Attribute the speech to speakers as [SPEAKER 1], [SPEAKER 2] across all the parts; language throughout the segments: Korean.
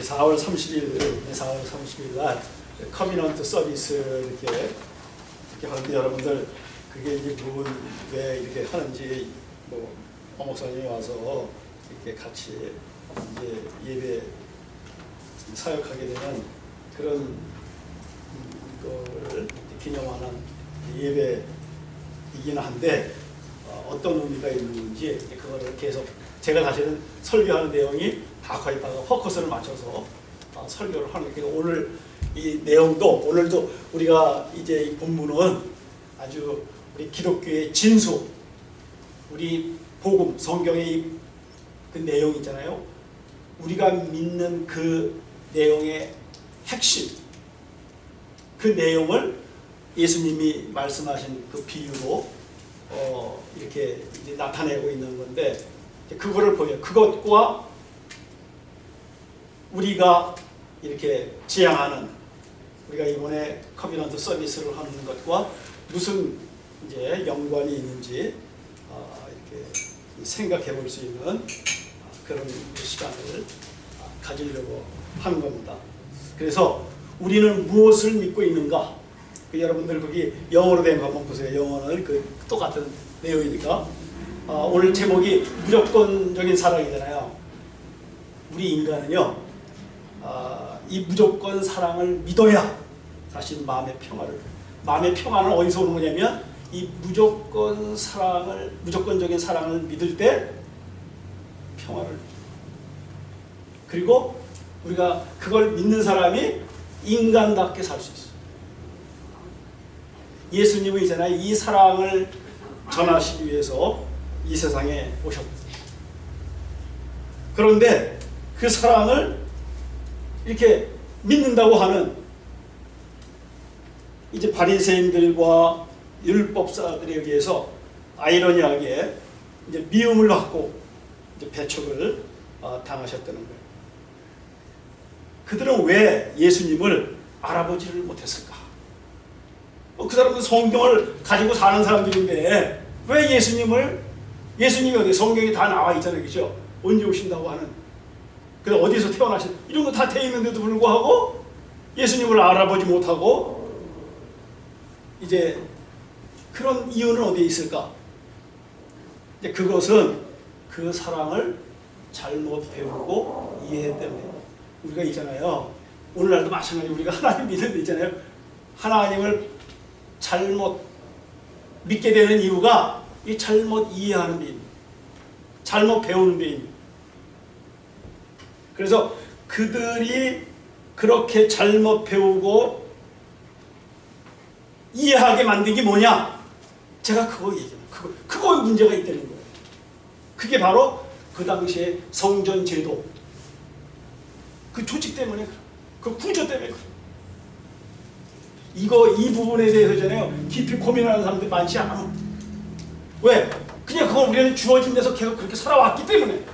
[SPEAKER 1] 4월 30일 날 커비넌트 서비스 이렇게 하는데 여러분들 그게 이제 왜 이렇게 하는지 목사님이 와서 이렇게 같이 이제 예배 사역하게 되는 그런 걸 기념하는 예배이긴 한데 어떤 의미가 있는지 그거를 계속 제가 사실은 설교하는 내용이 다 거의 다 포커스를 맞춰서 설교를 하는 게 오늘 이 내용도 오늘도 우리가 이제 이 본문은 아주 우리 기독교의 진수 우리 복음 성경의 그 내용 있잖아요. 우리가 믿는 그 내용의 핵심 그 내용을 예수님이 말씀하신 그 비유로 이렇게 이제 나타내고 있는 건데 그거를 보여요. 그것과 우리가 이렇게 지향하는 우리가 이번에 커비넌트 서비스를 하는 것과 무슨 이제 연관이 있는지 이렇게 생각해 볼 수 있는 그런 시간을 가지려고 하는 겁니다. 그래서 우리는 무엇을 믿고 있는가? 여러분들 거기 영어로 된 거 한번 보세요. 영어는 그 똑같은 내용이니까. 오늘 제목이 무조건적인 사랑이잖아요. 우리 인간은요, 이 무조건 사랑을 믿어야 사실 마음의 평안은 어디서 오는 거냐면 이 무조건적인 사랑을 믿을 때 평화를 그리고 우리가 그걸 믿는 사람이 인간답게 살 수 있어요. 예수님은 있잖아요. 이 사랑을 전하시기 위해서 이 세상에 오셨고 그런데 그 사랑을 이렇게 믿는다고 하는 이제 바리새인들과 율법사들에 의해서 아이러니하게 이제 미움을 받고 이제 배척을 당하셨다는 거예요. 그들은 왜 예수님을 알아보지를 못했을까? 그 사람은 성경을 가지고 사는 사람들인데 왜 예수님이 어디 성경에 다 나와 있잖아요, 그죠? 언제 오신다고 하는. 그래서 어디서 태어나신 이런 거 다 돼 있는데도 불구하고 예수님을 알아보지 못하고 이제 그런 이유는 어디에 있을까? 이제 그것은 그 사랑을 잘못 배우고 이해했기 때문에 우리가 있잖아요. 오늘날도 마찬가지로 우리가 하나님 믿는 데 있잖아요. 하나님을 잘못 믿게 되는 이유가 이 잘못 이해하는 데입니다. 잘못 배우는 데입니다. 그래서 그들이 그렇게 잘못 배우고 이해하게 만든 게 뭐냐? 제가 그거 얘기해요. 그거 문제가 있다는 거예요. 그게 바로 그 당시에 성전 제도 그 조직 때문에 그 구조 때문에 이 부분에 대해서잖아요. 깊이 고민하는 사람들이 많지 않아. 왜? 그냥 그걸 우리는 주어진 데서 계속 그렇게 살아왔기 때문에.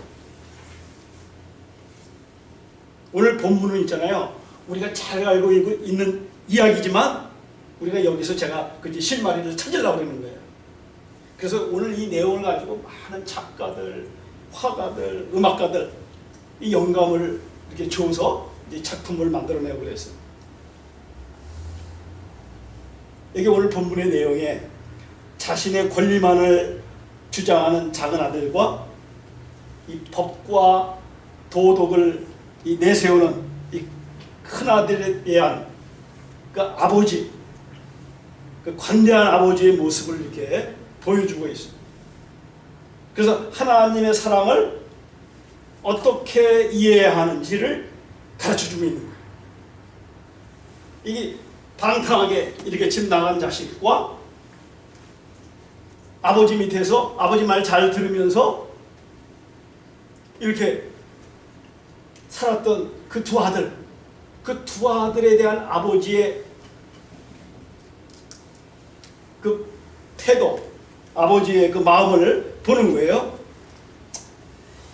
[SPEAKER 1] 오늘 본문은 있잖아요. 우리가 잘 알고 있는 이야기지만 우리가 여기서 제가 그 실마리를 찾으려고 그러는 거예요. 그래서 오늘 이 내용을 가지고 많은 작가들, 화가들, 음악가들 이 영감을 이렇게 줘서 이제 작품을 만들어내고 그랬어요. 이게 오늘 본문의 내용에 자신의 권리만을 주장하는 작은 아들과 이 법과 도덕을 내세우는 이 큰 아들에 대한 그 아버지, 그 관대한 아버지의 모습을 이렇게 보여주고 있어요. 그래서 하나님의 사랑을 어떻게 이해해야 하는지를 가르쳐주고 있는 거예요. 이게 방탕하게 이렇게 집 나간 자식과 아버지 밑에서 아버지 말 잘 들으면서 이렇게 살았던 그 두 아들에 대한 아버지의 그 태도, 아버지의 그 마음을 보는 거예요.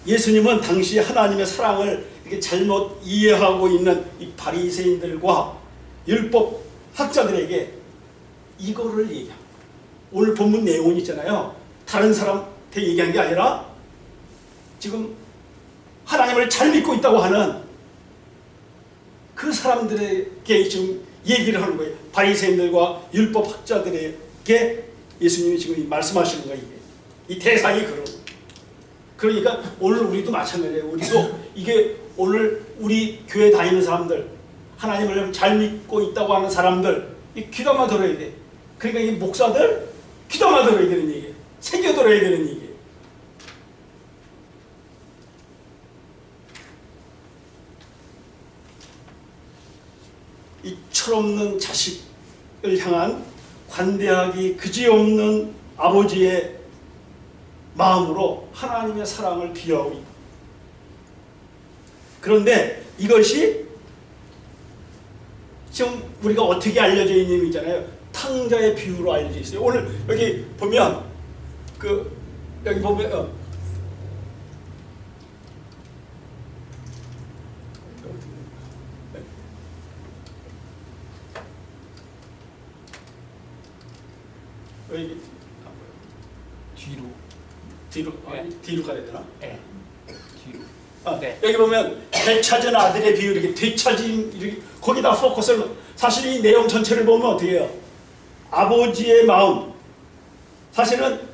[SPEAKER 1] 예수님은 당시 하나님의 사랑을 이렇게 잘못 이해하고 있는 이 바리새인들과 율법 학자들에게 이거를 얘기합니다. 오늘 본문 내용은 있잖아요. 다른 사람한테 얘기한 게 아니라 지금 하나님을 잘 믿고 있다고 하는 그 사람들에게 지금 얘기를 하는 거예요. 바리새인들과 율법학자들에게 예수님이 지금 말씀하시는 거예요. 이 대상이 그런. 그러니까 오늘 우리도 마찬가지예요. 우리도 이게 오늘 우리 교회 다니는 사람들, 하나님을 잘 믿고 있다고 하는 사람들, 이 귀담아 들어야 돼. 그러니까 이 목사들 귀담아 들어야 되는 얘기예요. 새겨 들어야 되는 얘기예요. 이 철없는 자식을 향한 관대하기 그지없는 아버지의 마음으로 하나님의 사랑을 비유하고 있다. 그런데 이것이 지금 우리가 어떻게 알려져 있는 있잖아요. 탕자의 비유로 알려져 있어요. 오늘 여기 보면 여기 보면 여기 뒤로 가야 되나?
[SPEAKER 2] 네. 뒤로.
[SPEAKER 1] 네. 여기 보면 되찾은 아들의 비유 이렇게 되찾은 이렇게 거기다 포커스를 사실 이 내용 전체를 보면 어떻게 해요? 아버지의 마음 사실은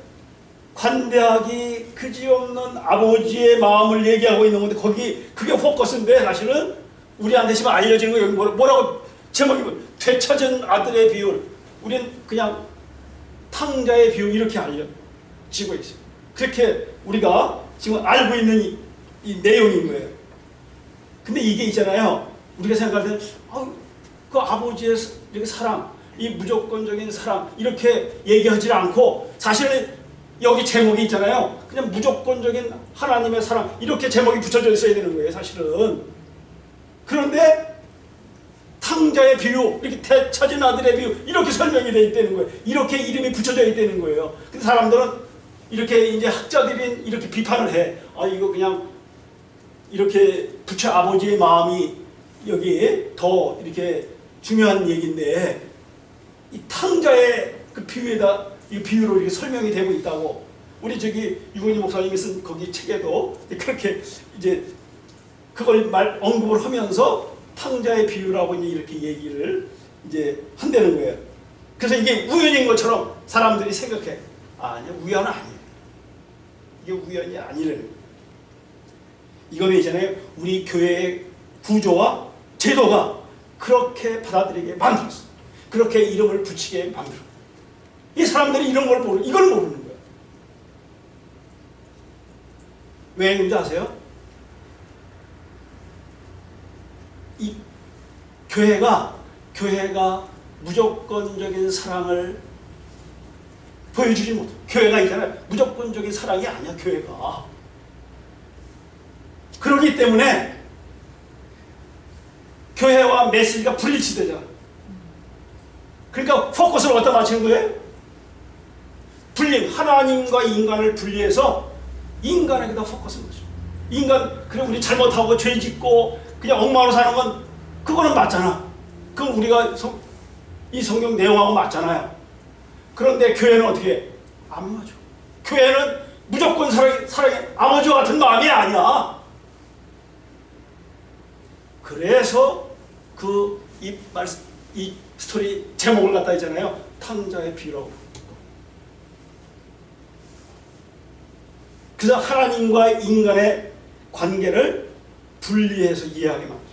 [SPEAKER 1] 관대하기 그지없는 아버지의 마음을 얘기하고 있는 건데 거기 그게 포커스인데 사실은 우리한테 지금 알려지는 거 여기 뭐라고 제목이 되찾은 아들의 비유 우리는 그냥 탕자의 비유 이렇게 알려지고 있어요. 그렇게 우리가 지금 알고 있는 이 내용인 거예요. 근데 이게 있잖아요. 우리가 생각할 때 그 아버지의 이렇게 사랑, 이 무조건적인 사랑 이렇게 얘기하지 않고 사실은 여기 제목이 있잖아요. 그냥 무조건적인 하나님의 사랑 이렇게 제목이 붙여져 있어야 되는 거예요. 사실은. 그런데 탕자의 비유, 이렇게 되찾은 아들의 비유 이렇게 설명이 되어 있다는 거예요. 이렇게 이름이 붙여져 있다는 거예요. 근데 사람들은 이렇게 이제 학자들이 이렇게 비판을 해. 이거 그냥 이렇게 부처 아버지의 마음이 여기에 더 이렇게 중요한 얘기인데 이 탕자의 그 비유에다 이 비유로 이렇게 설명이 되고 있다고 우리 저기 유건희 목사님이 쓴 거기 책에도 그렇게 이제 그걸 언급을 하면서 탕자의 비유라고 이제 이렇게 얘기를 이제 한다는 거예요. 그래서 이게 우연인 것처럼 사람들이 생각해. 아니야, 우연은 아니에요. 이게 우연이 아니라는 거예요. 이거는 있잖아요. 우리 교회의 구조와 제도가 그렇게 받아들이게 만들었어. 그렇게 이름을 붙이게 만들어. 이 사람들이 이런 걸 이걸 모르는 거예요. 왜 그런지 아세요? 이 교회가 무조건적인 사랑을 보여주지 못해. 교회가 있잖아요. 무조건적인 사랑이 아니야. 교회가. 그렇기 때문에 교회와 메시지가 불일치되잖아. 그러니까 포커스를 어디다 맞추는 거예요? 하나님과 인간을 분리해서 인간에게다 포커스를 맞춰. 인간, 그래 우리 잘못하고 죄 짓고 그냥 엉망으로 사는 건 그거는 맞잖아. 그럼 우리가 이 성경 내용하고 맞잖아요. 그런데 교회는 어떻게 해? 안 맞아. 교회는 무조건 사랑이 아버지와 같은 마음이 아니야. 그래서 이 스토리 제목을 갖다 있잖아요. 탕자의 비유라고. 그래서 하나님과 인간의 관계를 분리해서 이해하게 만들었어요.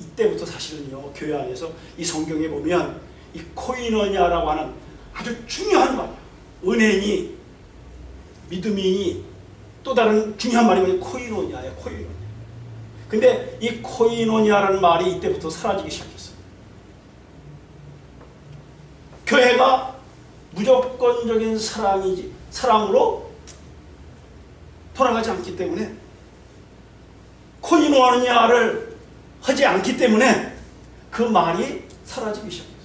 [SPEAKER 1] 이때부터 사실은요, 교회 안에서 이 성경에 보면 이 코이노니아라고 하는 아주 중요한 말, 은혜니 믿음이니 또 다른 중요한 말이 코이노니아예요. 코이노니아. 근데 이 코이노니아라는 말이 이때부터 사라지기 시작했어요. 교회가 무조건적인 사랑으로 돌아가지 않기 때문에 코이노니아를 하지 않기 때문에 그 말이 사라지기 시작했어요.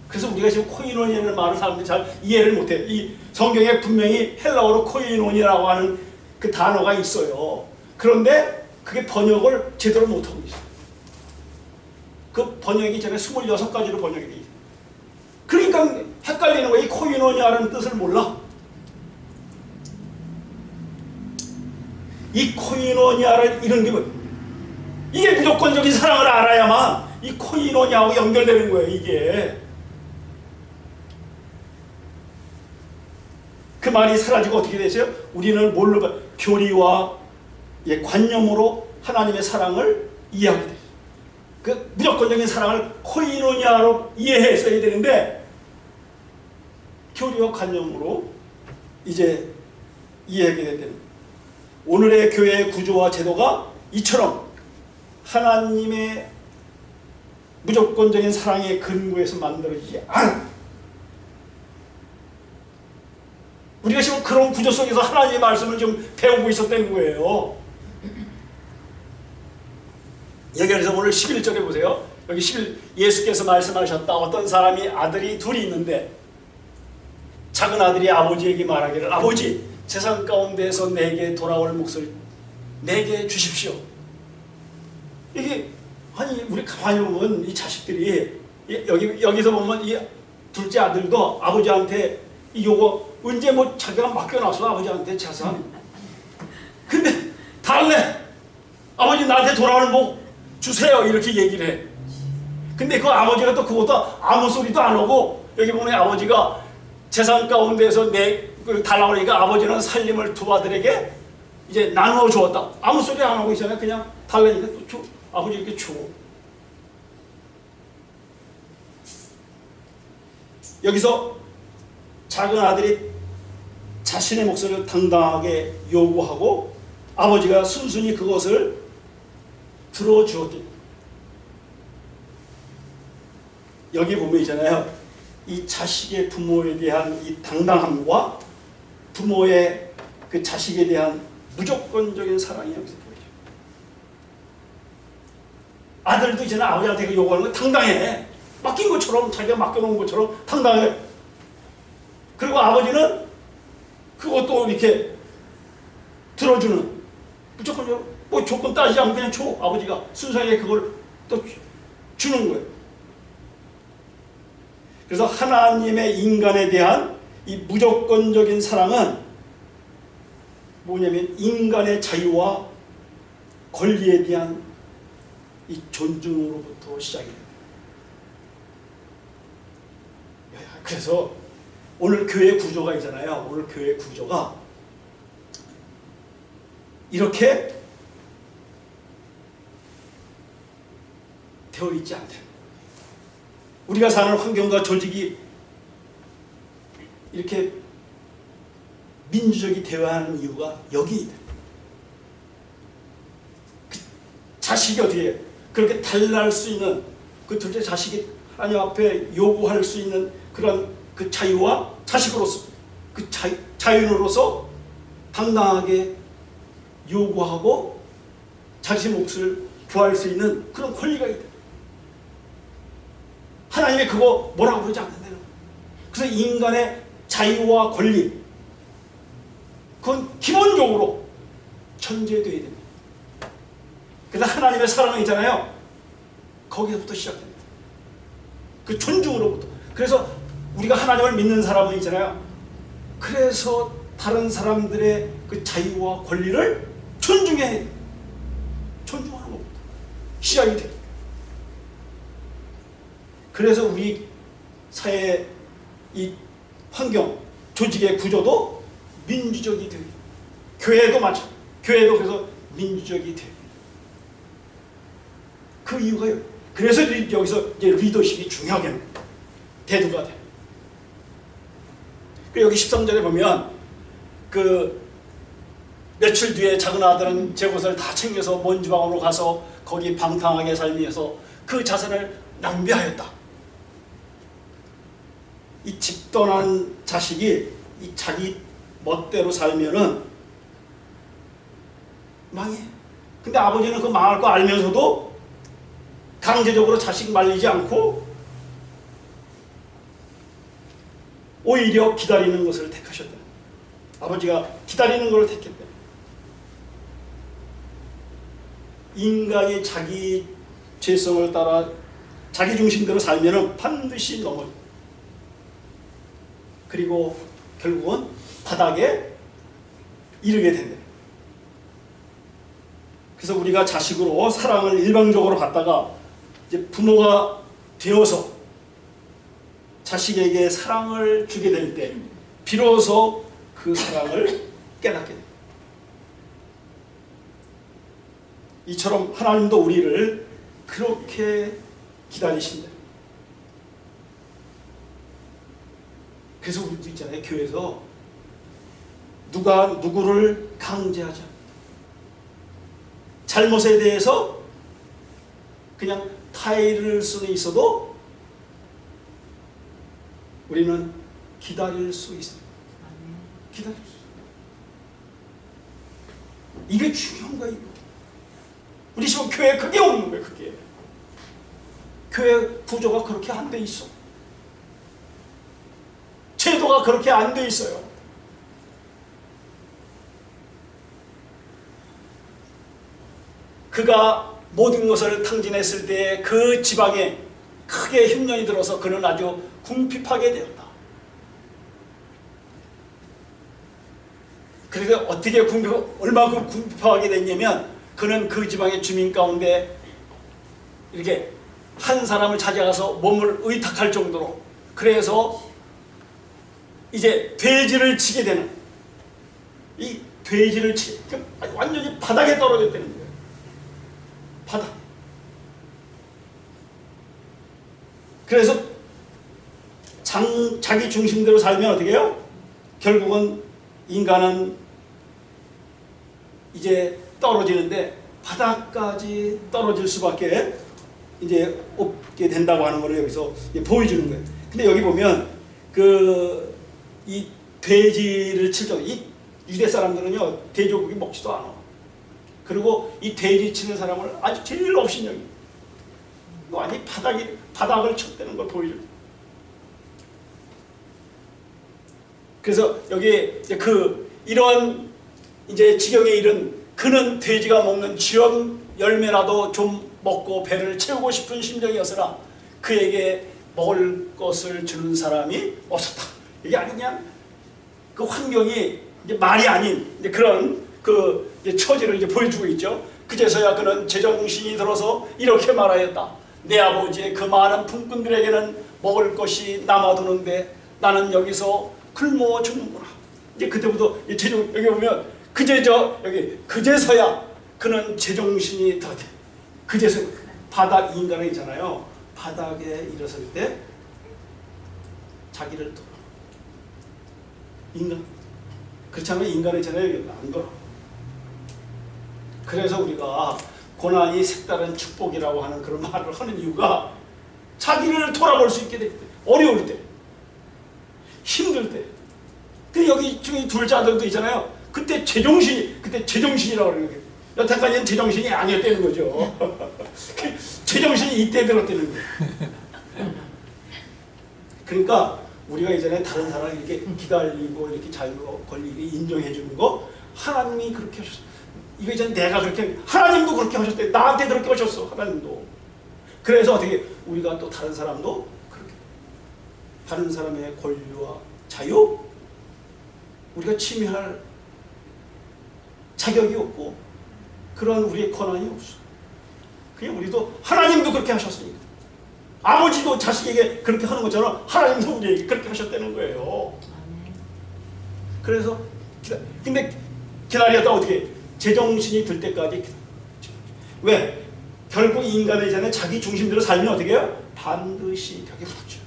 [SPEAKER 1] 그래서 우리가 지금 코이노니아라는 말을 사람들이 잘 이해를 못해요. 이 성경에 분명히 헬라어로 코이노니아라고 하는 그 단어가 있어요. 그런데 그게 번역을 제대로 못하고 있어요. 그 번역이 전에 26가지로 번역이 돼 있어요. 그러니까 헷갈리는 거예요. 이 코이노니아라는 뜻을 몰라. 이 코이노니아를 이런 게 이게 무조건적인 사랑을 알아야만 이 코이노니아하고 연결되는 거예요. 이게 그 말이 사라지고 어떻게 되세요? 우리는 뭘로 봐? 교리와 관념으로 하나님의 사랑을 이해하게 돼요. 그 무조건적인 사랑을 코이노니아로 이해했어야 되는데 교리와 관념으로 이제 이해하게 되는 오늘의 교회의 구조와 제도가 이처럼 하나님의 무조건적인 사랑의 근거에서 만들어지지 않아. 우리가 지금 그런 구조 속에서 하나님의 말씀을 좀 배우고 있었다는 거예요. 여기서 오늘 11절에 보세요. 여기 예수께서 말씀하셨다. 어떤 사람이 아들이 둘이 있는데 작은 아들이 아버지에게 말하기를 아버지 세상 가운데에서 내게 돌아올 몫을 내게 주십시오. 이게 아니 우리 가만히 보면 이 자식들이 여기서 보면 이 둘째 아들도 아버지한테 요거 언제 뭐 자기가 맡겨놨어 아버지한테 재산. 근데 달래 아버지 나한테 돌아오는 복 주세요 이렇게 얘기를 해. 근데 그 아버지가 또 그것도 아무 소리도 안 하고 여기 보면 아버지가 재산 가운데에서 달라고 하니까 아버지는 살림을 두 아들에게 이제 나누어 주었다. 아무 소리 안 하고 있잖아요. 그냥 달라니까 또 줘. 아버지 이렇게 줘. 여기서 작은 아들이 자신의 몫을 당당하게 요구하고 아버지가 순순히 그것을 들어주었대. 여기 보면 있잖아요. 이 자식의 부모에 대한 이 당당함과 부모의 그 자식에 대한 무조건적인 사랑이 여기서 보이죠. 아들도 이제는 아버지한테 그 요구하는 건 당당해. 맡긴 것처럼 자기가 맡겨놓은 것처럼 당당해. 그리고 아버지는 그것도 이렇게 들어주는 무조건적으로 뭐 조건 따지지 않고 그냥 줘. 아버지가 순수하게 그걸 또 주는 거예요. 그래서 하나님의 인간에 대한 이 무조건적인 사랑은 뭐냐면 인간의 자유와 권리에 대한 이 존중으로부터 시작이 됩니다. 그래서 오늘 교회 구조가 있잖아요. 오늘 교회 구조가 이렇게 되어 있지 않다. 우리가 사는 환경과 조직이 이렇게 민주적이 되어야 하는 이유가 여기 있다. 그 자식이 어떻게 그렇게 달랄 수 있는 그 둘째 자식이 하나님 앞에 요구할 수 있는 그런 그 자유와 자식으로서 그 자유로서 당당하게 요구하고 자기 몫을 구할 수 있는 그런 권리가 있다. 하나님이 그거 뭐라고 그러지 않는다는 거예요. 그래서 인간의 자유와 권리 그건 기본적으로 전제되어야 됩니다. 그래서 하나님의 사랑이 있잖아요. 거기서부터 시작됩니다. 그 존중으로부터. 그래서 우리가 하나님을 믿는 사람은 있잖아요. 그래서 다른 사람들의 그 자유와 권리를 존중해야 해요. 존중하는 것부터 시작이 됩니다. 그래서 우리 사회의 이 환경, 조직의 구조도 민주적이 됩니다. 교회도 마찬가지. 교회도 그래서 민주적이 됩니다. 그 이유가요. 그래서 여기서 이제 리더십이 중요하게 대두가 돼요. 여기 13절에 보면 그 며칠 뒤에 작은 아들은 제 것을 다 챙겨서 먼 지방으로 가서 거기 방탕하게 살면서 그 자산을 낭비하였다. 이 집 떠난 자식이 이 자기 멋대로 살면은 망해. 근데 아버지는 그 망할 거 알면서도 강제적으로 자식 말리지 않고 오히려 기다리는 것을 택하셨다. 아버지가 기다리는 것을 택했다. 인간이 자기 죄성을 따라 자기 중심대로 살면은 반드시 넘어져. 그리고 결국은 바닥에 이르게 된다. 그래서 우리가 자식으로 사랑을 일방적으로 받다가 이제 부모가 되어서 자식에게 사랑을 주게 될 때 비로소 그 사랑을 깨닫게 됩니다. 이처럼 하나님도 우리를 그렇게 기다리신다. 그래서 우리도 있잖아요. 교회에서 누가 누구를 강제하지 않는다. 잘못에 대해서 그냥 타이를 수는 있어도 우리는 기다릴 수 있습니다. 기다릴 수 있습니다. 이게 중요한 거예요. 우리 지금 교회에 그게 없는 거예요. 그게 교회 구조가 그렇게 안 돼 있어. 제도가 그렇게 안 돼 있어요. 그가 모든 것을 탕진했을 때 그 지방에 크게 흉년이 들어서 그는 아주 궁핍하게 되었다. 그래서 어떻게 얼마큼 궁핍하게 됐냐면 그는 그 지방의 주민 가운데 이렇게 한 사람을 찾아가서 몸을 의탁할 정도로, 그래서 이제 돼지를 치게 되는, 이 돼지를 완전히 바닥에 떨어졌다는 거예요. 바닥. 그래서 자기 중심대로 살면 어떻게 해요? 결국은 인간은 이제 떨어지는데 바닥까지 떨어질 수밖에 이제 없게 된다고 하는 걸 여기서 보여주는 거예요. 근데 여기 보면 이 돼지를 칠 정도, 이 유대 사람들은요 돼지고기 먹지도 않아. 그리고 이 돼지 치는 사람을 아주 제일 업신여기. 완전히 바닥을 쳤다는 걸 보여줘요. 그래서 여기 이제 이런 이제 지경에 이른 그는 돼지가 먹는 지역 열매라도 좀 먹고 배를 채우고 싶은 심정이었으나 그에게 먹을 것을 주는 사람이 없었다. 이게 아주 그냥 그 환경이 이제 말이 아닌 이제 그런 이제 처지를 이제 보여주고 있죠. 그제서야 그는 제정신이 들어서 이렇게 말하였다. 내 아버지의 그 많은 품꾼들에게는 먹을 것이 남아두는데 나는 여기서 굶어 죽는구나. 이제 그때부터 여기 보면 그제서야 그는 제정신이 들었대. 그제서 바닥 인간이 있잖아요. 바닥에 일어설 때 자기를 돌아. 인간. 그렇지 않으면 인간은 있잖아요. 안 돌아. 그래서 우리가 고난이 색다른 축복이라고 하는 그런 말을 하는 이유가 자기를 돌아볼 수 있게 될 때, 어려울 때, 힘들 때. 근데 여기 중에 둘째 아들도 있잖아요. 그때 제정신이라고 그러는 거예요. 여태까지는 제정신이 아니었다는 거죠. 제정신이 이때 들었다는 거예요. 그러니까 우리가 이전에 다른 사람을 이렇게 기다리고 이렇게 자유로 권리를 인정해 주는 거 하나님이 그렇게 하셨어요. 이거 이제 내가 그렇게, 하나님도 그렇게 하셨대. 나한테 그렇게 하셨어. 하나님도. 그래서 어떻게 우리가 또 다른 사람도 그렇게, 다른 사람의 권리와 자유 우리가 침해할 자격이 없고 그런 우리의 권한이 없어. 그냥 우리도 하나님도 그렇게 하셨으니까. 아버지도 자식에게 그렇게 하는 것처럼 하나님도 우리에게 그렇게 하셨다는 거예요. 그래서 근데 기다렸다 어떻게 제정신이 들 때까지. 왜? 결국 인간의 자는 자기 중심대로 살면 어떻게 해요? 반드시 벽에 부딪혀.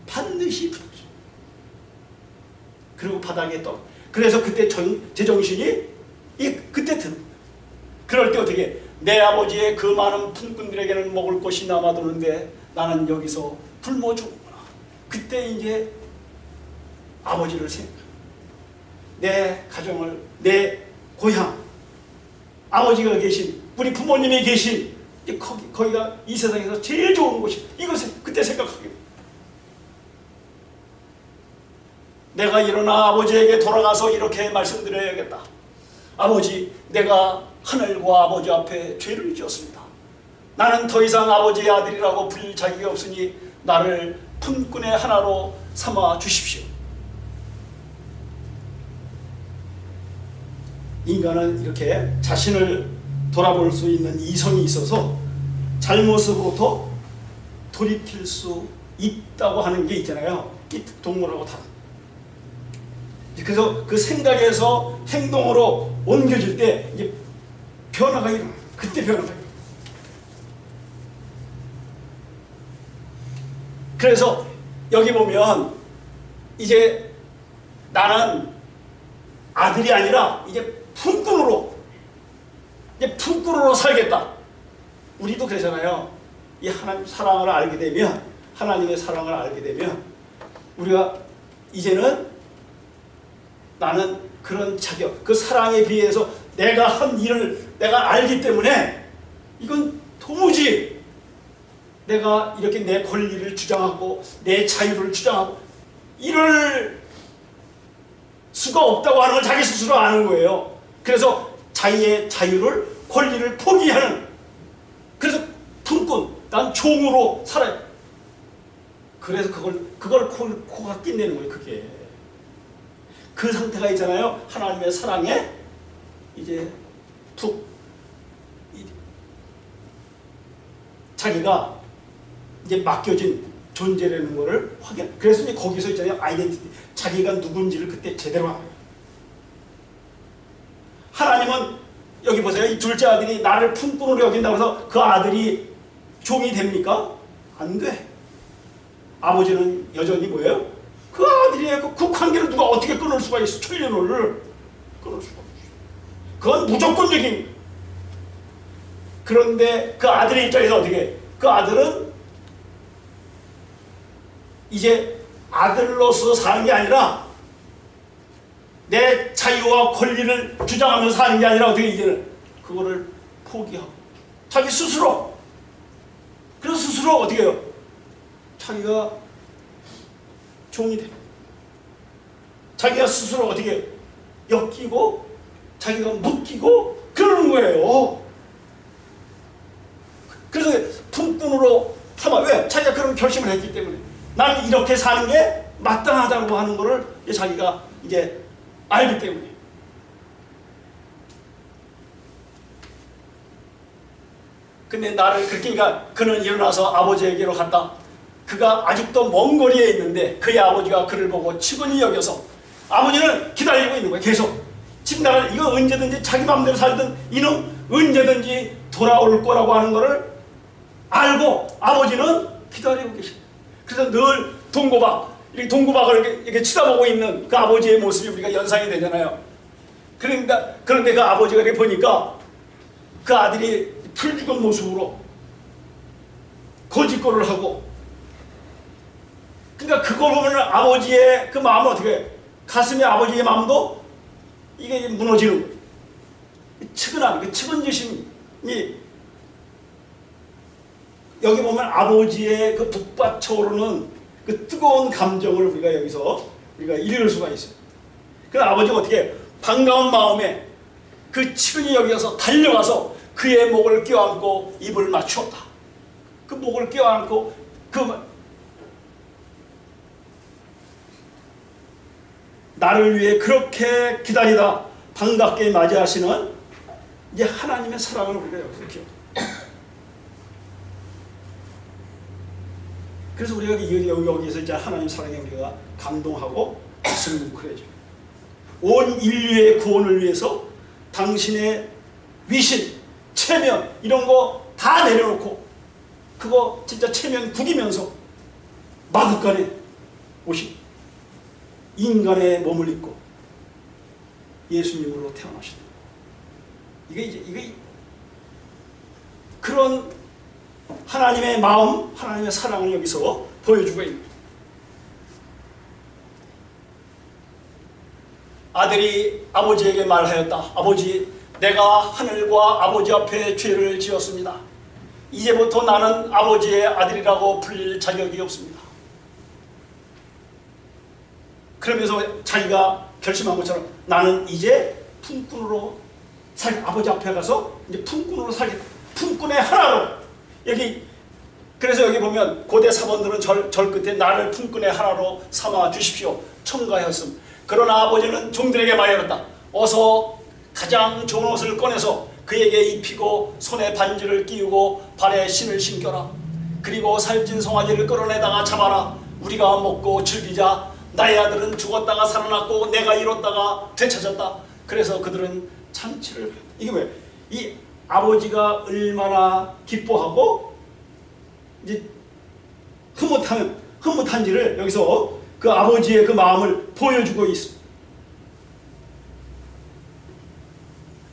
[SPEAKER 1] 반드시 부딪혀. 그리고 바닥에 떠. 그래서 그때 제정신이 그때 든. 그럴 때 어떻게? 내 아버지의 그 많은 품꾼들에게는 먹을 것이 남아도는데 나는 여기서 굶어 죽는구나. 그때 이제 아버지를 생각해. 내 가정을, 내 고향, 아버지가 계신, 우리 부모님이 계신 거기가 이 세상에서 제일 좋은 곳이, 이것을 그때 생각하게 돼. 내가 일어나 아버지에게 돌아가서 이렇게 말씀드려야겠다. 아버지, 내가 하늘과 아버지 앞에 죄를 지었습니다. 나는 더 이상 아버지의 아들이라고 불릴 자격이 없으니 나를 품꾼의 하나로 삼아 주십시오. 인간은 이렇게 자신을 돌아볼 수 있는 이성이 있어서 잘못으로부터 돌이킬 수 있다고 하는 게 있잖아요. 이 동물하고 다. 그래서 그 생각에서 행동으로 옮겨질 때 이제 변화가 일어나. 그때 변화가 일어나. 그래서 여기 보면 이제 나는 아들이 아니라 이제 품꾼으로 살겠다. 우리도 그러잖아요. 이 하나님 사랑을 알게 되면, 하나님의 사랑을 알게 되면 우리가 이제는 나는 그런 자격, 그 사랑에 비해서 내가 한 일을 내가 알기 때문에 이건 도무지 내가 이렇게 내 권리를 주장하고 내 자유를 주장하고 이럴 수가 없다고 하는 걸 자기 스스로 아는 거예요. 그래서 자기의 자유를, 권리를 포기하는, 그래서 품꾼, 난 종으로 살아요. 그래서 그걸 코가 끝내는 거예요. 그게 그 상태가 있잖아요. 하나님의 사랑에 이제 툭 자기가 이제 맡겨진 존재라는 거를 확인. 그래서 이제 거기서 있잖아요. 아이덴티티. 자기가 누군지를 그때 제대로 알아요. 하나님은 여기 보세요. 이 둘째 아들이 나를 품꾼으로 여긴다고 해서 그 아들이 종이 됩니까? 안 돼. 아버지는 여전히 뭐예요? 그 아들이에요. 그 관계를 누가 어떻게 끊을 수가 있어? 천년을 끊을 수가 없어. 그건 무조건적인. 그런데 그 아들의 입장에서 어떻게 해? 그 아들은 이제 아들로서 사는 게 아니라 내 자유와 권리를 주장하면서 사는 게 아니라 어떻게 이제는 그거를 포기하고 자기 스스로, 그래서 스스로 어떻게 해요? 자기가 종이 돼. 자기가 스스로 어떻게 해요? 엮이고 자기가 묶이고 그러는 거예요. 그래서 품꾼으로 삼아. 왜? 자기가 그런 결심을 했기 때문에 나는 이렇게 사는 게 마땅하다고 하는 거를 자기가 이제 알기 때문에. 근데 나를 그렇게, 그러니까 그는 일어나서 아버지에게로 갔다. 그가 아직도 먼 거리에 있는데 그의 아버지가 그를 보고 측은히 여겨서, 아버지는 기다리고 있는 거예요. 계속. 지금 나를 이거 언제든지 자기 마음대로 살던 이놈 언제든지 돌아올 거라고 하는 거를 알고 아버지는 기다리고 계십니다. 그래서 늘 동구박을 이렇게 쳐다보고 있는 그 아버지의 모습이 우리가 연상이 되잖아요. 그런데 그 아버지가 이렇게 보니까 그 아들이 풀죽은 모습으로 거짓골을 하고, 그러니까 그걸 보면 아버지의 그 마음은 어떻게 해? 가슴에 아버지의 마음도 이게 무너지는 거예요. 측은함, 그 측은지심이 여기 보면 아버지의 그 북받쳐 오르는 그 뜨거운 감정을 우리가 읽을 수가 있어요. 그래서 아버지가 어떻게 해요? 반가운 마음에 그 측은히 여기서 달려가서 그의 목을 껴안고 입을 맞추었다. 그 목을 껴안고 나를 위해 그렇게 기다리다 반갑게 맞이하시는 이제 하나님의 사랑을 우리가 여기서 기억합니다. 그래서 우리가 여기서 이제 하나님 사랑에 우리가 감동하고 가슴이 뭉클해져요. 온 인류의 구원을 위해서 당신의 위신, 체면 이런 거 다 내려놓고 그거 진짜 체면 구기면서 마구간에 오신 인간의 몸을 입고 예수님으로 태어나신, 이게 그런 하나님의 마음, 하나님의 사랑을 여기서 보여주고 있는. 아들이 아버지에게 말하였다. 아버지, 내가 하늘과 아버지 앞에 죄를 지었습니다. 이제부터 나는 아버지의 아들이라고 불릴 자격이 없습니다. 그러면서 자기가 결심한 것처럼 나는 이제 품꾼으로 아버지 앞에 가서 이제 품꾼으로 살겠다. 품꾼의 하나로. 그래서 여기 보면 고대 사본들은 절 끝에 나를 품꾼의 하나로 삼아 주십시오 첨가하였음. 그러나 아버지는 종들에게 말하였다. 어서 가장 좋은 옷을 꺼내서 그에게 입히고 손에 반지를 끼우고 발에 신을 신겨라. 그리고 살찐 송아지를 끌어내다가 잡아라. 우리가 먹고 즐기자. 나의 아들은 죽었다가 살아났고 내가 잃었다가 되찾았다. 그래서 그들은 잔치를 한다. 이게 뭐예요? 이 아버지가 얼마나 기뻐하고 이제 흐뭇한지를 여기서 그 아버지의 그 마음을 보여주고 있어.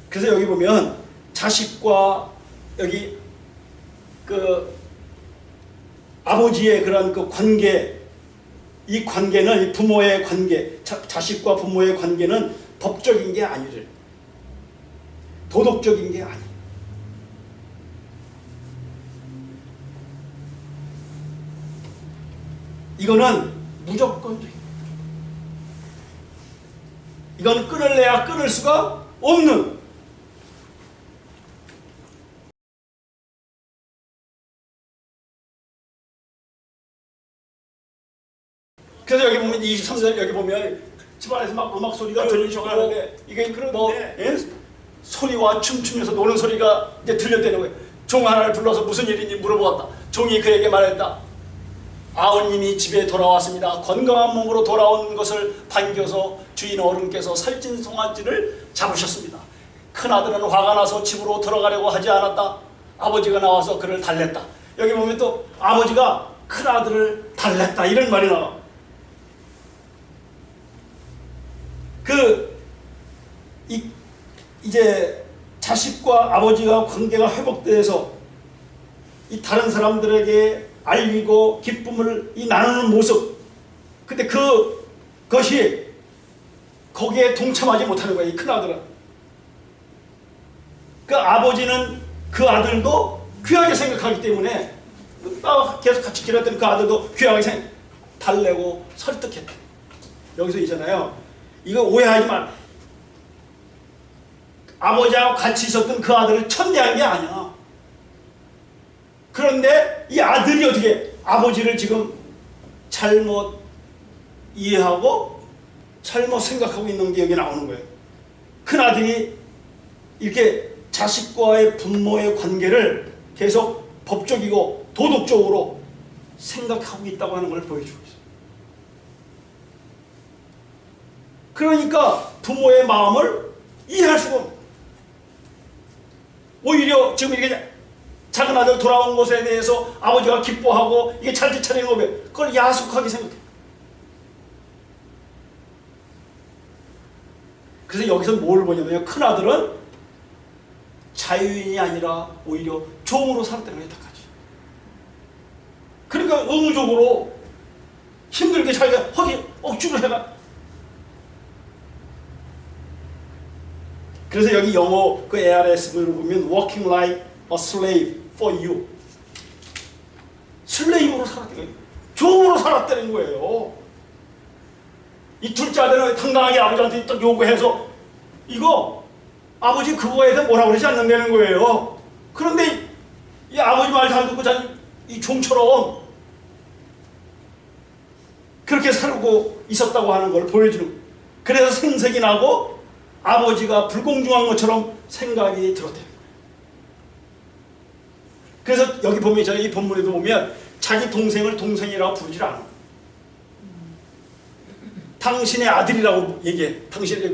[SPEAKER 1] 그래서 여기 보면 자식과 여기 그 아버지의 그런 그 관계, 이 관계는 이 부모의 관계, 자식과 부모의 관계는 법적인 게 아니래. 도덕적인 게 아니. 이거는 무조건적인. 이건 끊을래야 끊을 수가 없는. 그래서 여기 보면 23절 여기 보면 집안에서 막 음악 소리가 들리셔가지고 이게 뭐 예? 소리와 춤추면서 노는 소리가 이제 들렸다는 거예요. 종 하나를 불러서 무슨 일인지 물어보았다. 종이 그에게 말했다. 아우님이 집에 돌아왔습니다. 건강한 몸으로 돌아온 것을 반겨서 주인 어른께서 살찐 송아지를 잡으셨습니다. 큰아들은 화가 나서 집으로 들어가려고 하지 않았다. 아버지가 나와서 그를 달랬다. 여기 보면 또 아버지가 큰아들을 달랬다 이런 말이 나와. 이제 자식과 아버지가 관계가 회복돼서 이 다른 사람들에게 알리고 기쁨을 나누는 모습. 근데 그것이 거기에 동참하지 못하는 거야, 이 큰아들은. 그 아버지는 그 아들도 귀하게 생각하기 때문에 계속 같이 길었던 그 아들도 귀하게 달래고 설득했다. 여기서 있잖아요. 이거 오해하지 마. 아버지하고 같이 있었던 그 아들을 천대한 게 아니야. 그런데 이 아들이 어떻게 아버지를 지금 잘못 이해하고 잘못 생각하고 있는 게 여기 나오는 거예요. 큰아들이 이렇게 자식과의 부모의 관계를 계속 법적이고 도덕적으로 생각하고 있다고 하는 걸 보여주고 있어요. 그러니까 부모의 마음을 이해할 수가 없어요. 오히려 지금 이렇게 작은 아들 돌아온 것에 대해서 아버지가 기뻐하고 이게 잔치 차리는 거 보면 그걸 야속하게 생각해. 그래서 여기서 뭘 보냐면요, 큰아들은 자유인이 아니라 오히려 종으로 살았다는 거예요. 그러니까 의무적으로 힘들게 자기가 억지로 해가. 그래서 여기 영어 그 ARS를 보면 working like a slave for you. 슬레이브로 살았다는 거예요. 종으로 살았다는 거예요. 이 둘째 아들은 당당하게 아버지한테 딱 요구해서 이거 아버지 그거에 대해서 뭐라고 그러지 않는다는 거예요. 그런데 이 아버지 말 잘 듣고 이 종처럼 그렇게 살고 있었다고 하는 걸 보여주는 거예요. 그래서 생색이 나고 아버지가 불공정한 것처럼 생각이 들었대요. 그래서 여기 보면 이 본문에도 보면 자기 동생을 동생이라고 부르질 않아. 당신의 아들이라고 얘기해. 당신의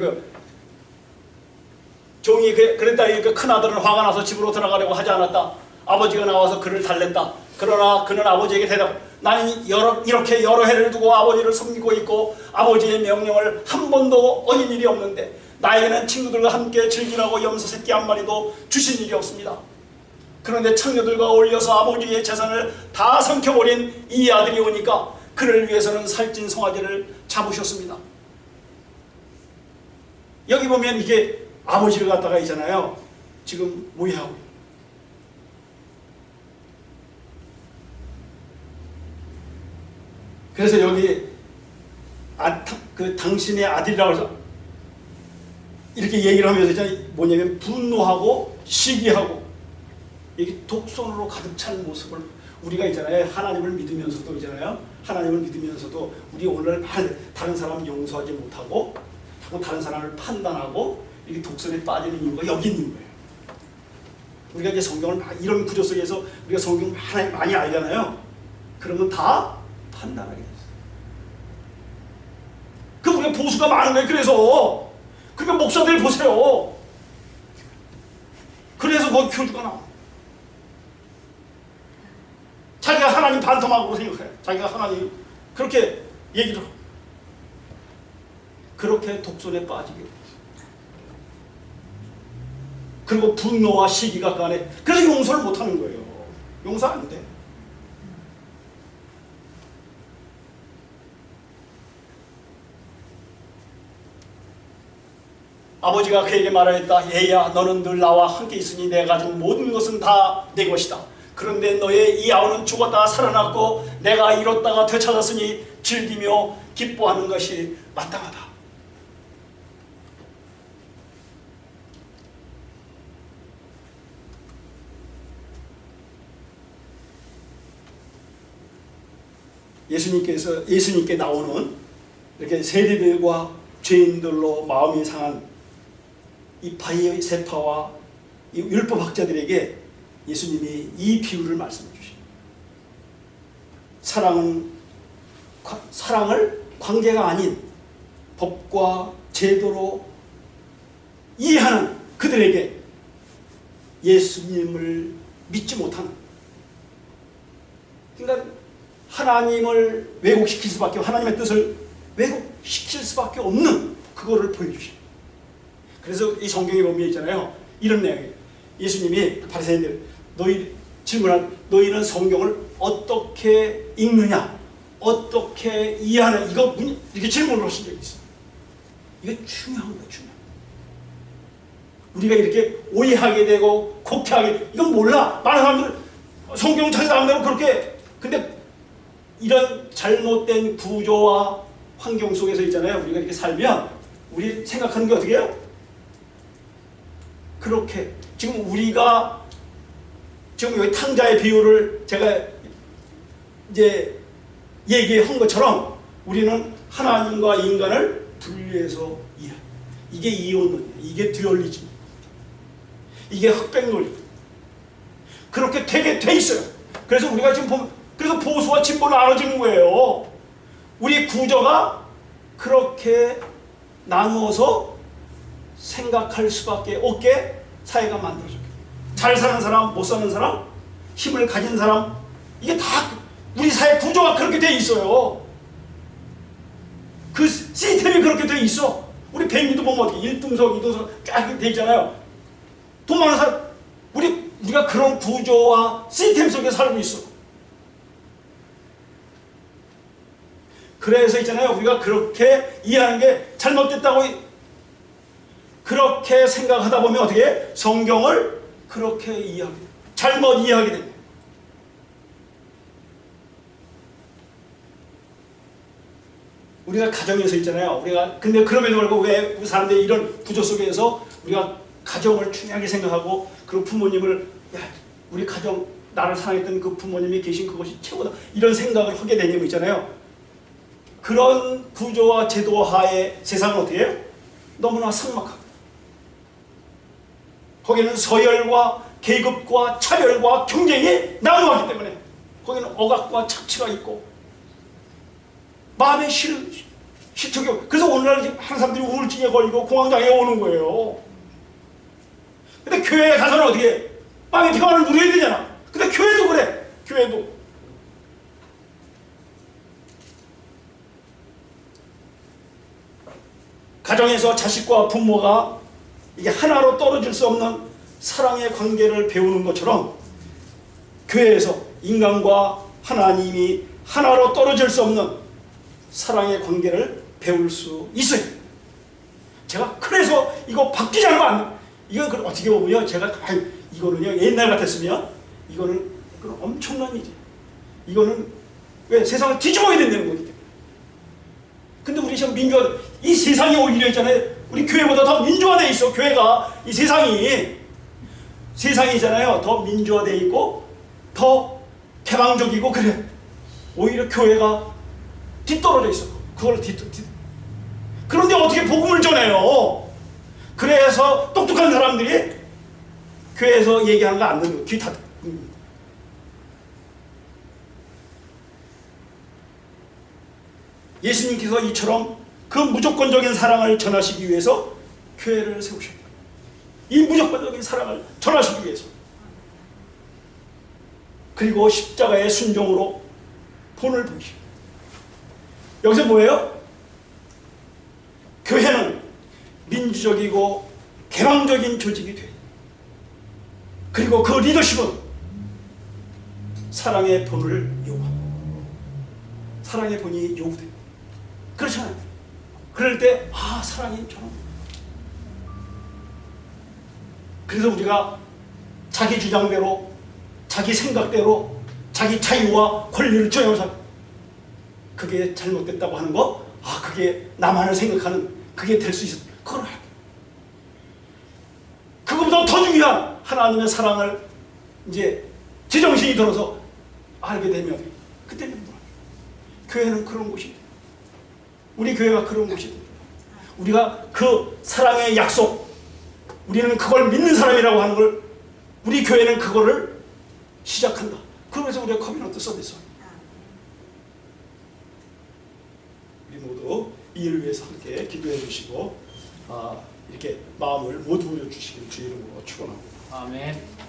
[SPEAKER 1] 종이 그랬다. 큰 아들은 화가 나서 집으로 들어가려고 하지 않았다. 아버지가 나와서 그를 달랬다. 그러나 그는 아버지에게 대답. 나는 이렇게 여러 해를 두고 아버지를 섬기고 있고 아버지의 명령을 한 번도 어긴 일이 없는데 나에게는 친구들과 함께 즐기라고 염소 새끼 한 마리도 주신 일이 없습니다. 그런데 창녀들과 어울려서 아버지의 재산을 다 삼켜버린 이 아들이 오니까 그를 위해서는 살찐 송아지를 잡으셨습니다. 여기 보면 이게 아버지를 갖다가 있잖아요. 지금 모의하고. 그래서 여기 당신의 아들이라고 해서 이렇게 얘기를 하면서 뭐냐면 분노하고 시기하고 이게 독선으로 가득 찬 모습을 우리가 있잖아요. 하나님을 믿으면서도 있잖아요. 하나님을 믿으면서도 우리 오늘 다른 사람 용서하지 못하고 자꾸 다른 사람을 판단하고 이게 독선에 빠지는 이유가 여기 있는 거예요. 우리가 이제 성경을 이런 구조 속에서 우리가 성경 많이 알잖아요. 그러면 다 판단하게 됐어요. 그 우리가 보수가 많은 거예요. 그래서 그러니까 목사들 보세요. 그래서 거기 교주가 나와. 자기가 하나님 반토막으로 생각해요. 자기가 하나님 그렇게 얘기를 하고 그렇게 독선에 빠지게 됐어요. 그리고 분노와 시기가 그 안에 그래서 용서를 못하는 거예요. 용서 안 돼. 아버지가 그에게 말하였다. 얘야 너는 늘 나와 함께 있으니 내가 가진 모든 것은 다 내 것이다. 그런데 너의 이 아우는 죽었다가 살아났고 내가 잃었다가 되찾았으니 즐기며 기뻐하는 것이 마땅하다. 예수님께 나오는 이렇게 세리들과 죄인들로 마음이 상한 이 바리새파와 이 율법학자들에게 예수님이 이 비유를 말씀해 주십니다. 사랑을 관계가 아닌 법과 제도로 이해하는 그들에게 예수님을 믿지 못하는, 그러니까 하나님을 왜곡시킬 수밖에, 하나님의 뜻을 왜곡시킬 수밖에 없는 그거를 보여주십니다. 그래서 이 성경에 보면 있잖아요. 이런 내용이에요. 예수님이 바리새인들 질문한 너희는 성경을 어떻게 읽느냐, 어떻게 이해하느냐, 이거 이렇게 질문을 하신 적이 있어요. 이거 중요한 거예요. 중요한 거예요. 우리가 이렇게 오해하게 되고 곡해하게, 이건 몰라. 많은 사람들 성경 자기 나름대로 그렇게, 근데 이런 잘못된 구조와 환경 속에서 있잖아요. 우리가 이렇게 살면 우리 생각하는 게 어떻게 해요? 그렇게 지금 우리가 지금 여기 탕자의 비유를 제가 이제 얘기한 것처럼 우리는 하나님과 인간을 분리해서 이해. 이게 이혼론이에요. 이게 듀얼리즘. 이게 흑백 논리. 그렇게 되게 돼 있어요. 그래서 우리가 지금 보면, 그래서 보수와 진보는 나눠지는 거예요. 우리 구조가 그렇게 나누어서 생각할 수밖에 없게 사회가 만들어졌고, 잘 사는 사람, 못 사는 사람, 힘을 가진 사람, 이게 다 우리 사회 구조가 그렇게 돼 있어요. 그 시스템이 그렇게 돼 있어. 우리 백미도 보면 어떻게 1등석, 2등석 쫙 돼 있잖아요. 돈 많은 사람, 우리가 그런 구조와 시스템 속에 살고 있어. 그래서 있잖아요. 우리가 그렇게 이해하는 게 잘못됐다고 그렇게 생각하다 보면 어떻게 해? 성경을 그렇게 이해하게 돼. 잘못 이해하게 됩니다. 우리가 가정에서 있잖아요. 근데 그럼에도 불구하고 왜 우리 사람들이 이런 구조 속에서 우리가 가정을 중요하게 생각하고, 그리고 부모님을, 야, 우리 가정, 나를 사랑했던 그 부모님이 계신 그것이 최고다, 이런 생각을 하게 되냐면 있잖아요. 그런 구조와 제도 하에 세상은 어떻게 해요? 너무나 삭막하고, 거기는 서열과 계급과 차별과 경쟁이 난무하기 때문에 거기는 억압과 착취가 있고 마음의 실족이, 그래서 오늘날 한 사람들이 우울증에 걸리고 공황장애에 오는 거예요. 근데 교회에 가서는 어떻게 해? 마음의 평안을 누려야 되잖아. 근데 교회도 그래. 교회도 가정에서 자식과 부모가 이게 하나로 떨어질 수 없는 사랑의 관계를 배우는 것처럼 교회에서 인간과 하나님이 하나로 떨어질 수 없는 사랑의 관계를 배울 수 있어요. 제가 그래서 이거 바뀌지 않으면 안 돼. 이건 어떻게 보면요, 제가 이거는요, 옛날 같았으면 이거는 엄청난 일이에요. 이거는 왜 세상을 뒤집어야 된다는 거기 때문에. 근데 우리 지금 민주화, 이 세상이 오히려 있잖아요. 우리 교회보다 더 민주화되어 있어. 교회가, 이 세상이 있잖아요. 더 민주화되어 있고 더 개방적이고 그래. 오히려 교회가 뒤떨어져 있어. 그런데 어떻게 복음을 전해요? 그래서 똑똑한 사람들이 교회에서 얘기하는 거 안 듣는 거, 귀 다. 예수님께서 이처럼 그 무조건적인 사랑을 전하시기 위해서 교회를 세우셨다. 이 무조건적인 사랑을 전하시기 위해서. 그리고 십자가의 순종으로 본을 보이시고. 여기서 뭐예요? 교회는 민주적이고 개방적인 조직이 돼. 그리고 그 리더십은 사랑의 본을 요구합니다. 사랑의 본이 요구돼요. 그렇잖아요. 그럴 때 사랑이 저런. 그래서 우리가 자기 주장대로, 자기 생각대로, 자기 자유와 권리를 주장하면서 그게 잘못됐다고 하는 거, 그게 나만을 생각하는 그게 될 수 있어. 그걸 알게. 그거보다 더 중요한 하나님의 사랑을 이제 제정신이 들어서 알게 되면 그때는 뭐야? 교회는 그런 곳이 돼. 우리 교회가 그런 곳이 돼. 우리가 그 사랑의 약속, 우리는 그걸 믿는 사람이라고 하는 걸, 우리 교회는 그거를 시작한다. 그래서 우리가 커뮤니티 서비스. 우리 모두 이 일을 위해서 함께 기도해 주시고 이렇게 마음을 모두 올려주시길 주의 이름으로 축원합니다.
[SPEAKER 2] 아멘.